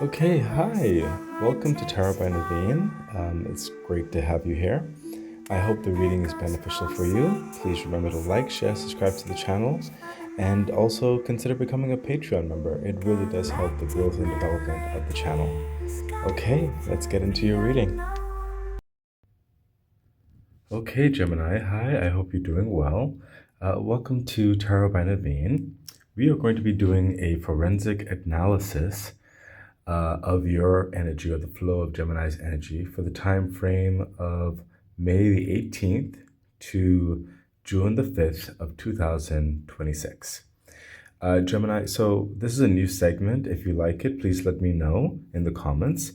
Okay, hi. Welcome to Tarot by Naveen. It's great to have you here. I hope the reading is beneficial for you. Please remember to like, share, subscribe to the channel, and also consider becoming a Patreon member. It really does help the growth and development of the channel. Okay, let's get into your reading. Okay, Gemini, hi. I hope you're doing well. Welcome to Tarot by Naveen. We are going to be doing a forensic analysis of your energy or the flow of Gemini's energy for the time frame of May the 18th to June the 5th of 2026. Gemini, so this is a new segment. If you like it, please let me know in the comments.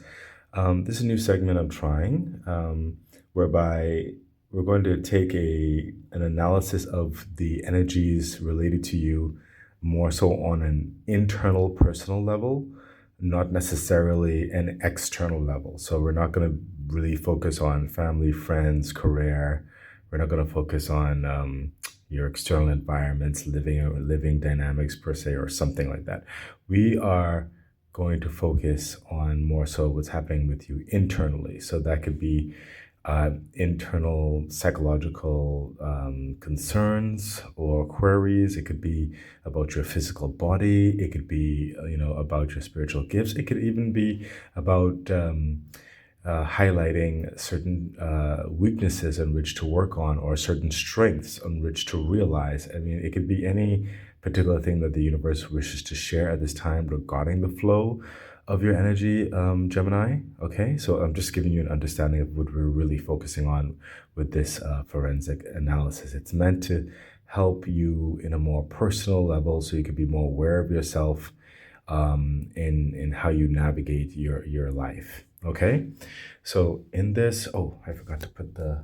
This is a new segment I'm trying, whereby we're going to take an analysis of the energies related to you more so on an internal personal level, not necessarily an external level. So we're not going to really focus on family, friends, career. We're not going to focus on your external environments, living dynamics per se, or something like that. We are going to focus on more so what's happening with you internally. So that could be internal psychological concerns or queries. It could be about your physical body. It could be, about your spiritual gifts. It could even be about highlighting certain weaknesses on which to work on, or certain strengths on which to realize. I mean, it could be any particular thing that the universe wishes to share at this time regarding the flow of your energy, Gemini. Okay, so I'm just giving you an understanding of what we're really focusing on with this forensic analysis. It's meant to help you in a more personal level, so you can be more aware of yourself in how you navigate your life. Okay, so in this, oh, I forgot to put the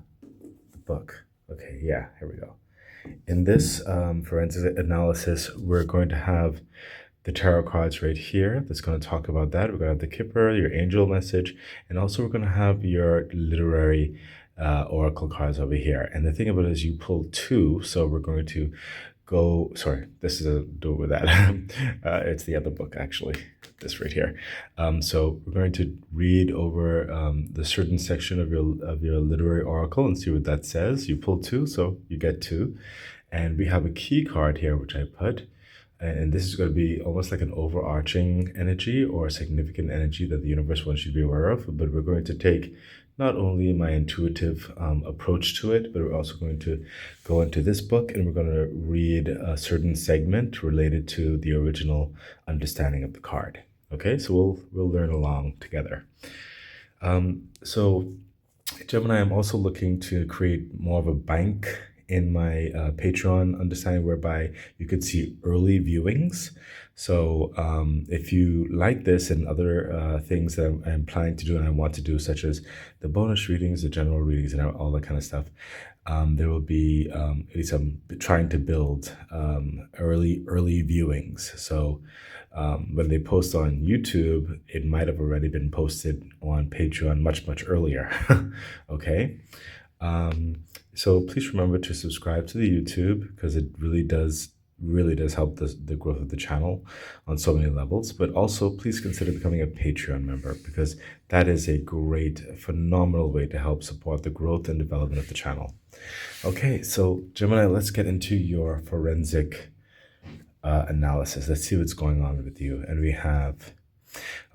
book. Okay, yeah, here we go. In this forensic analysis, we're going to have the tarot cards right here that's going to talk about that. We're going to have the Kipper, your angel message, and also we're going to have your literary oracle cards over here. And the thing about it is you pull two, so we're going to go, sorry, this is a do it with that. It's the other book, actually, this right here. So we're going to read over the certain section of your literary oracle and see what that says. You pull two, so you get two. And we have a key card here, which I put. And this is going to be almost like an overarching energy or a significant energy that the universe wants you to be aware of. But we're going to take not only my intuitive approach to it, but we're also going to go into this book and we're going to read a certain segment related to the original understanding of the card. Okay, so we'll learn along together. So Gemini, I'm also looking to create more of a bank in my Patreon understanding, whereby you could see early viewings. So if you like this and other things that I'm planning to do and I want to do, such as the bonus readings, the general readings, and all that kind of stuff, there will be, at least I'm trying to build early viewings. So when they post on YouTube, it might have already been posted on Patreon much earlier. Okay. So please remember to subscribe to the YouTube, because it really does help the growth of the channel on so many levels. But also please consider becoming a Patreon member, because that is a great, phenomenal way to help support the growth and development of the channel. Okay, so Gemini, let's get into your forensic analysis. Let's see what's going on with you. And we have,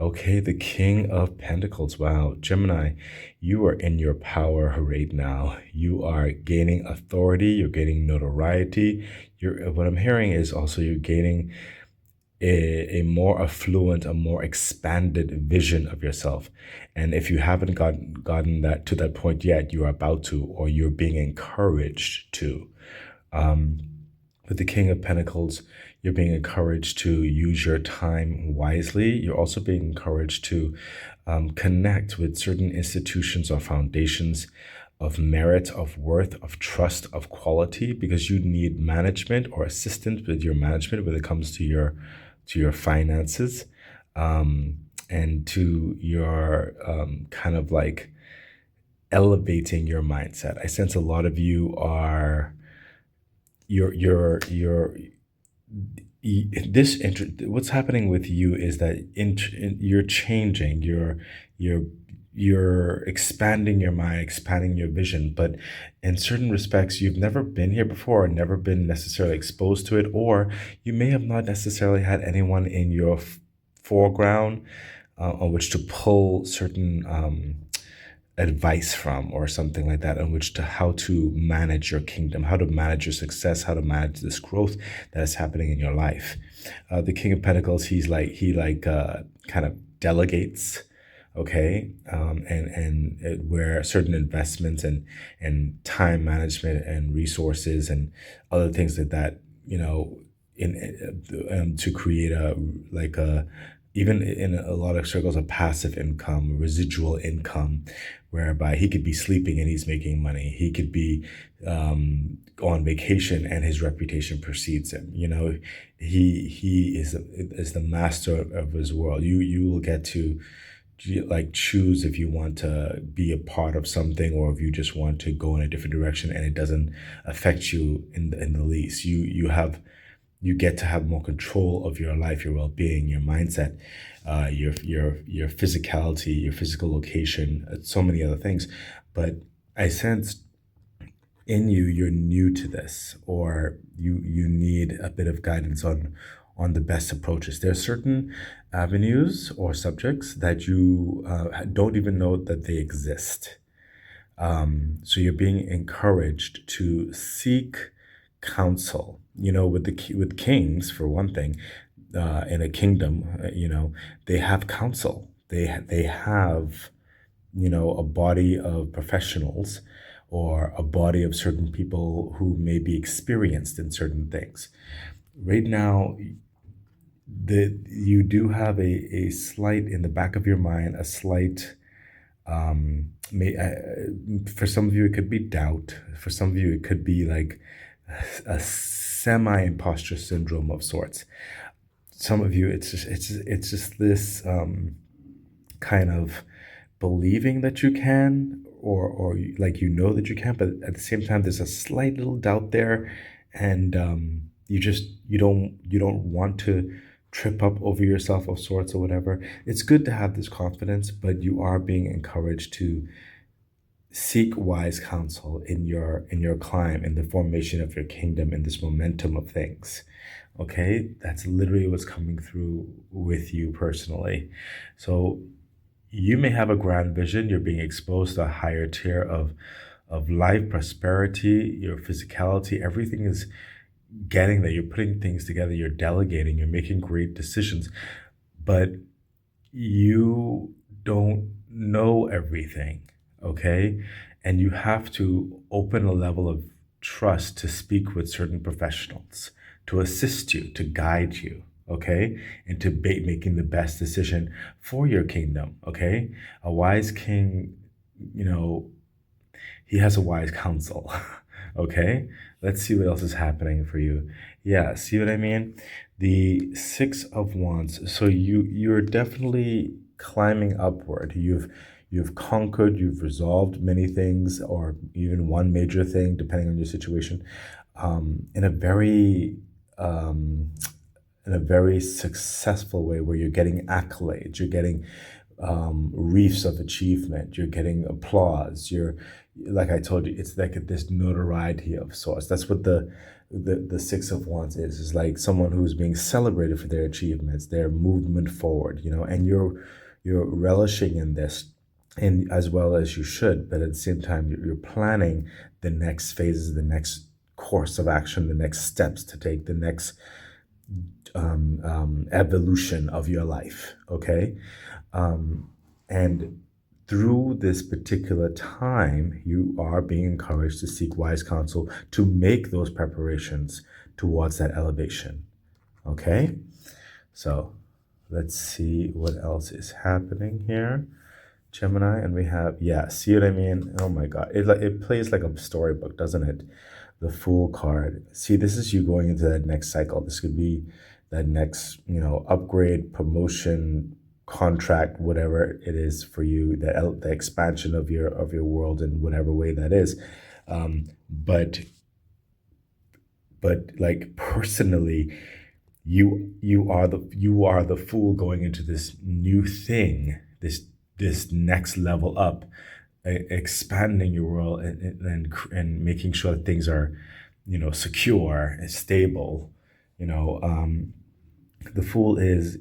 okay, the King of Pentacles. Wow, Gemini, you are in your power right now. You are gaining authority. You're gaining notoriety. What I'm hearing is also you're gaining a more affluent, a more expanded vision of yourself. And if you haven't gotten that to that point yet, you are about to, or you're being encouraged to. With the King of Pentacles, you're being encouraged to use your time wisely. You're also being encouraged to connect with certain institutions or foundations of merit, of worth, of trust, of quality, because you need management or assistance with your management when it comes to your finances, and to your kind of like elevating your mindset. I sense a lot of you are you're what's happening with you is that you're changing, you're you're expanding your mind, expanding your vision, but in certain respects you've never been here before, never been necessarily exposed to it, or you may have not necessarily had anyone in your foreground on which to pull certain advice from, or something like that, on which to how to manage your kingdom, how to manage your success, how to manage this growth that is happening in your life. The King of Pentacles, he kind of delegates, okay, and where certain investments and time management and resources and other things like that, in to create a like a even in a lot of circles, a passive income, residual income, whereby he could be sleeping and he's making money. He could be on vacation and his reputation precedes him. He is the master of his world. You will get to like choose if you want to be a part of something, or if you just want to go in a different direction and it doesn't affect you in the least. You get to have more control of your life, your well-being, your mindset, your physicality, your physical location, so many other things. But I sense in you, you're new to this, or you need a bit of guidance on the best approaches. There are certain avenues or subjects that you don't even know that they exist. So you're being encouraged to seek counsel. With kings, for one thing, in a kingdom, they have counsel. They have a body of professionals, or a body of certain people who may be experienced in certain things. Right now, you do have a slight in the back of your mind, a slight for some of you it could be doubt, for some of you it could be like a semi imposter syndrome of sorts. Some of you it's just this kind of believing that you can, or like that you can, but at the same time there's a slight little doubt there, and you don't want to trip up over yourself of sorts or whatever. It's good to have this confidence, but you are being encouraged to seek wise counsel in your climb, in the formation of your kingdom, in this momentum of things. Okay, that's literally what's coming through with you personally. So you may have a grand vision. You're being exposed to a higher tier of life, prosperity, your physicality, everything is getting there. You're putting things together, you're delegating, you're making great decisions, but you don't know everything, okay? And you have to open a level of trust to speak with certain professionals to assist you, to guide you, okay? And to making the best decision for your kingdom, okay? A wise king, you know, he has a wise counsel. Okay, let's see what else is happening for you. Yeah, see what I mean? The Six of Wands. So you're definitely climbing upward. You've conquered, you've resolved many things, or even one major thing, depending on your situation, in a very successful way, where you're getting accolades, you're getting reefs of achievement, you're getting applause, you're, like I told you, it's like this notoriety of sorts. That's what the Six of Wands is like someone who's being celebrated for their achievements, their movement forward, and you're relishing in this, and as well as you should, but at the same time you're planning the next phases, the next course of action, the next steps to take, the next evolution of your life, okay? And through this particular time, you are being encouraged to seek wise counsel to make those preparations towards that elevation, okay? So let's see what else is happening here. Gemini, and we have, yeah, see what I mean? Oh my God, it plays like a storybook, doesn't it? The Fool card. See, this is you going into that next cycle. This could be that next, upgrade, promotion, contract, whatever it is for you, the expansion of your world in whatever way that is. But like personally, You are the fool going into this new thing, this next level up, expanding your world and making sure that things are, secure and stable. You know, the fool is,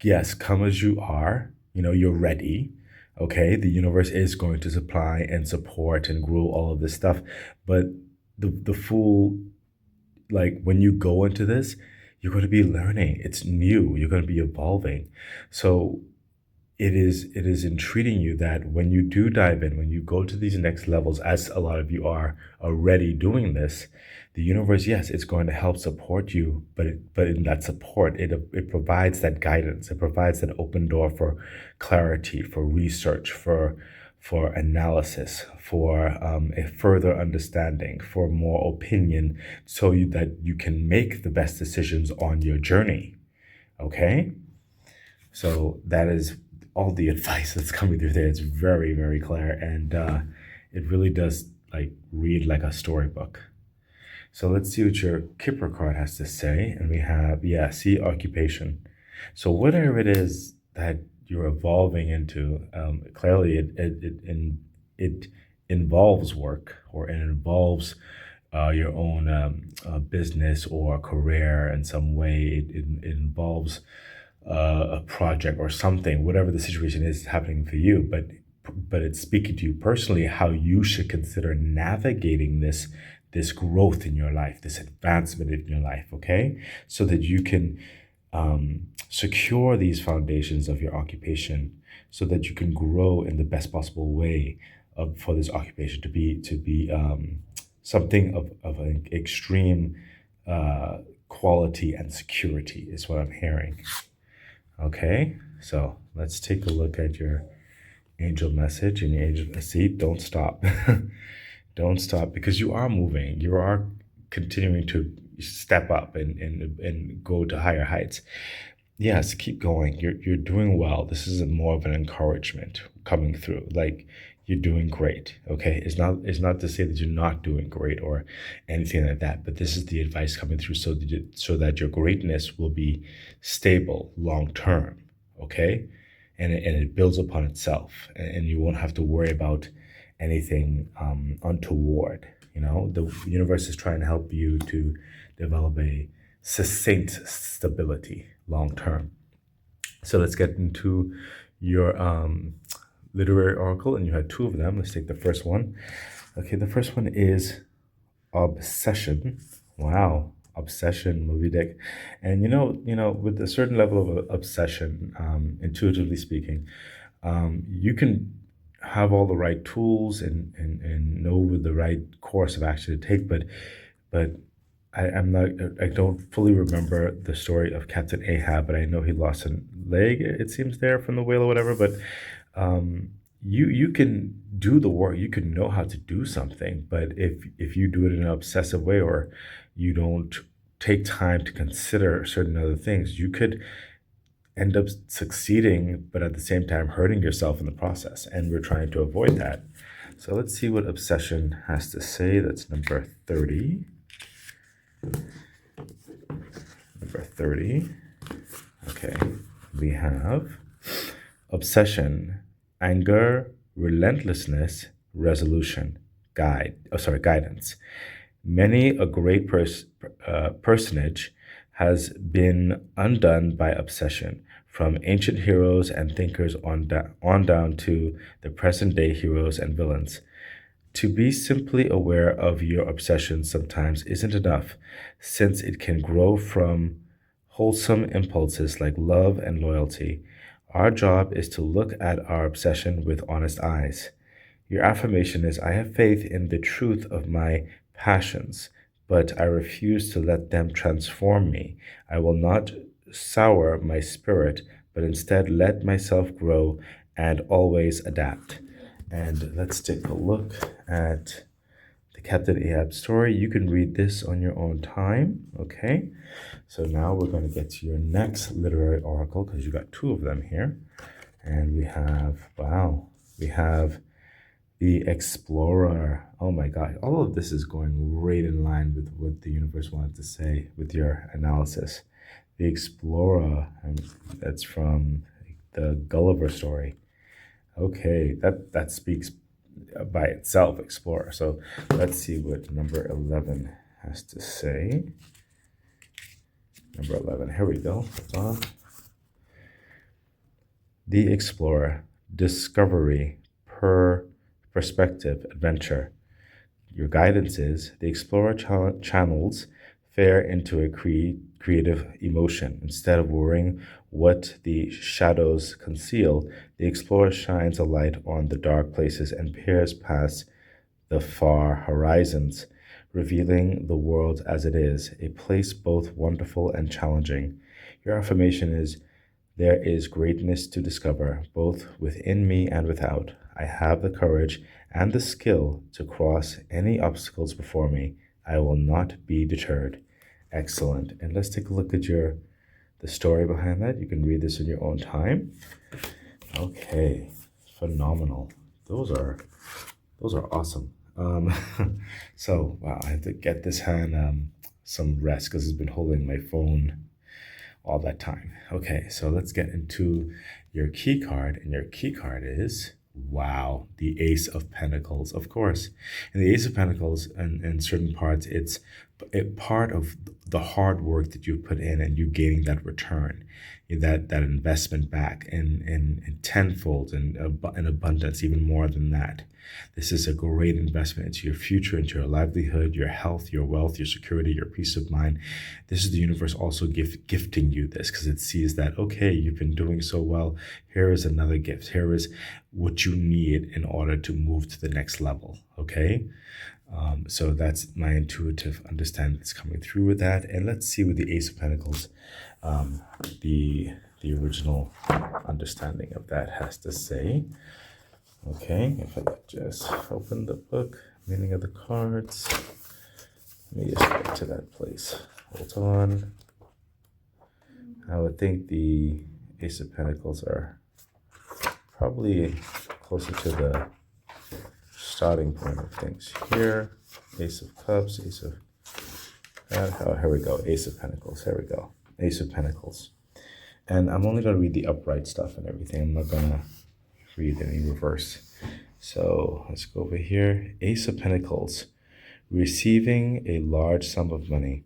yes, come as you are. You're ready. Okay, the universe is going to supply and support and grow all of this stuff, but the fool, like when you go into this, you're going to be learning. It's new. You're going to be evolving. So it is entreating you that when you do dive in, when you go to these next levels, as a lot of you are already doing this, the universe, yes, it's going to help support you, but in that support, it provides that guidance. It provides that open door for clarity, for research, for analysis, for a further understanding, for more opinion, so that you can make the best decisions on your journey. Okay, so that is all the advice that's coming through there. It's very, very clear, and it really does like read like a storybook. So let's see what your Kipper card has to say. And we have, yeah, see occupation. So whatever it is that you're evolving into, clearly it involves work, or it involves your own business or career in some way. It involves a project or something, whatever the situation is happening for you. But it's speaking to you personally how you should consider navigating this growth in your life, this advancement in your life. Okay, so that you can secure these foundations of your occupation, so that you can grow in the best possible way for this occupation to be something of an extreme quality and security is what I'm hearing. Okay, so let's take a look at your angel message and your angel. See, don't stop. Don't stop, because you are moving. You are continuing to step up and go to higher heights. Yes, keep going. You're doing well. This is more of an encouragement coming through. Like, you're doing great. Okay, it's not to say that you're not doing great or anything like that, but this is the advice coming through, so that your greatness will be stable long term. Okay, and it builds upon itself, and you won't have to worry about anything untoward. The universe is trying to help you to develop a succinct stability long term. So let's get into your literary oracle, and you had two of them. Let's take the first one. Okay, the first one is obsession. Wow, obsession, movie deck. And with a certain level of obsession, intuitively speaking, you can have all the right tools and know the right course of action to take, but I don't fully remember the story of Captain Ahab, but I know he lost a leg, it seems, there from the whale or whatever. But you can do the work, you can know how to do something, but if you do it in an obsessive way, or you don't take time to consider certain other things, you could end up succeeding, but at the same time hurting yourself in the process. And we're trying to avoid that. So let's see what obsession has to say. That's number 30. Number 30. Okay. We have obsession, anger, relentlessness, resolution, guidance. Many a great personage has been undone by obsession, from ancient heroes and thinkers on down to the present day heroes and villains. To be simply aware of your obsession sometimes isn't enough, since it can grow from wholesome impulses like love and loyalty. Our job is to look at our obsession with honest eyes. Your affirmation is, I have faith in the truth of my passions, but I refuse to let them transform me. I will not sour my spirit, but instead let myself grow and always adapt. And let's take a look at the Captain Ahab story. You can read this on your own time, okay? So now we're going to get to your next literary oracle, because you got two of them here. And we have, wow, we have the Explorer. Oh my God, all of this is going right in line with what the universe wanted to say with your analysis. The Explorer, and that's from the Gulliver story. Okay, that speaks by itself, Explorer. So let's see what number 11 has to say. Number 11, here we go. Hold on. The Explorer, Discovery, Perspective, Adventure. Your guidance is the Explorer channels fare into a creative emotion. Instead of worrying what the shadows conceal, the Explorer shines a light on the dark places and peers past the far horizons, revealing the world as it is, a place both wonderful and challenging. Your affirmation is there is greatness to discover, both within me and without. I have the courage and the skill to cross any obstacles before me. I will not be deterred. Excellent. And let's take a look at the story behind that. You can read this in your own time. Okay, phenomenal. Those are awesome. So wow, I have to get this hand some rest because it's been holding my phone all that time. Okay, so let's get into your key card, and your key card is, wow, the Ace of Pentacles, of course. And the Ace of Pentacles, in certain parts, it's part of the hard work that you put in, and you gaining that return, that investment back in tenfold and in abundance, even more than that. This is a great investment into your future, into your livelihood, your health, your wealth, your security, your peace of mind. This is the universe also gifting you this, because it sees that, okay, you've been doing so well. Here is another gift. Here is what you need in order to move to the next level. Okay. So that's my intuitive understanding that's coming through with that. And let's see what the Ace of Pentacles, the original understanding of that has to say. Okay, if I could just open the book, meaning of the cards. Let me just get to that place. Hold on. I would think the Ace of Pentacles are probably closer to the starting point of things here. Ace of Cups, Ace of... oh, here we go. Ace of Pentacles. Here we go. Ace of Pentacles. And I'm only going to read the upright stuff and everything. I'm not going to read any reverse. So let's go over here. Ace of Pentacles. Receiving a large sum of money.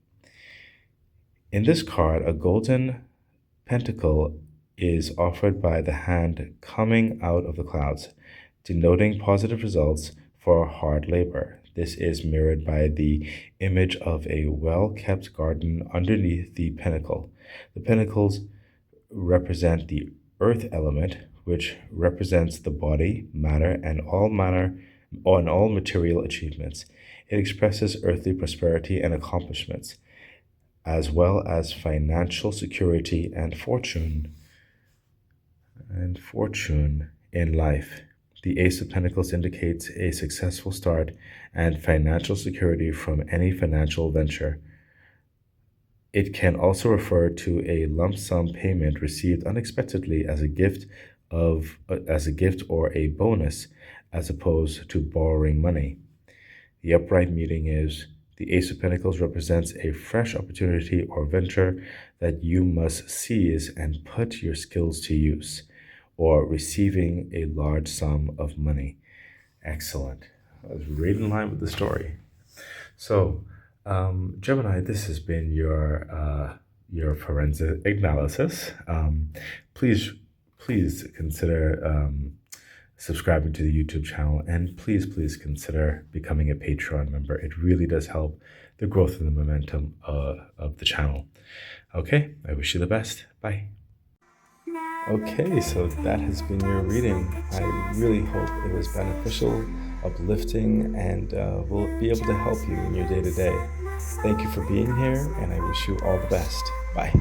In this card, a golden pentacle is offered by the hand coming out of the clouds, denoting positive results for hard labor. This is mirrored by the image of a well-kept garden underneath the pentacle. The pentacles represent the earth element, which represents the body, matter, and all material achievements. It expresses earthly prosperity and accomplishments, as well as financial security and fortune in life. The Ace of Pentacles indicates a successful start and financial security from any financial venture. It can also refer to a lump sum payment received unexpectedly as a gift or a bonus, as opposed to borrowing money. The upright meaning is the Ace of Pentacles represents a fresh opportunity or venture that you must seize and put your skills to use, or receiving a large sum of money. Excellent. That was right in line with the story. So, Gemini, this has been your forensic analysis. Please consider subscribing to the YouTube channel, and please consider becoming a Patreon member. It really does help the growth and the momentum of the channel. Okay, I wish you the best. Bye. Okay, so that has been your reading. I really hope it was beneficial, uplifting, and will be able to help you in your day-to-day. Thank you for being here, and I wish you all the best. Bye.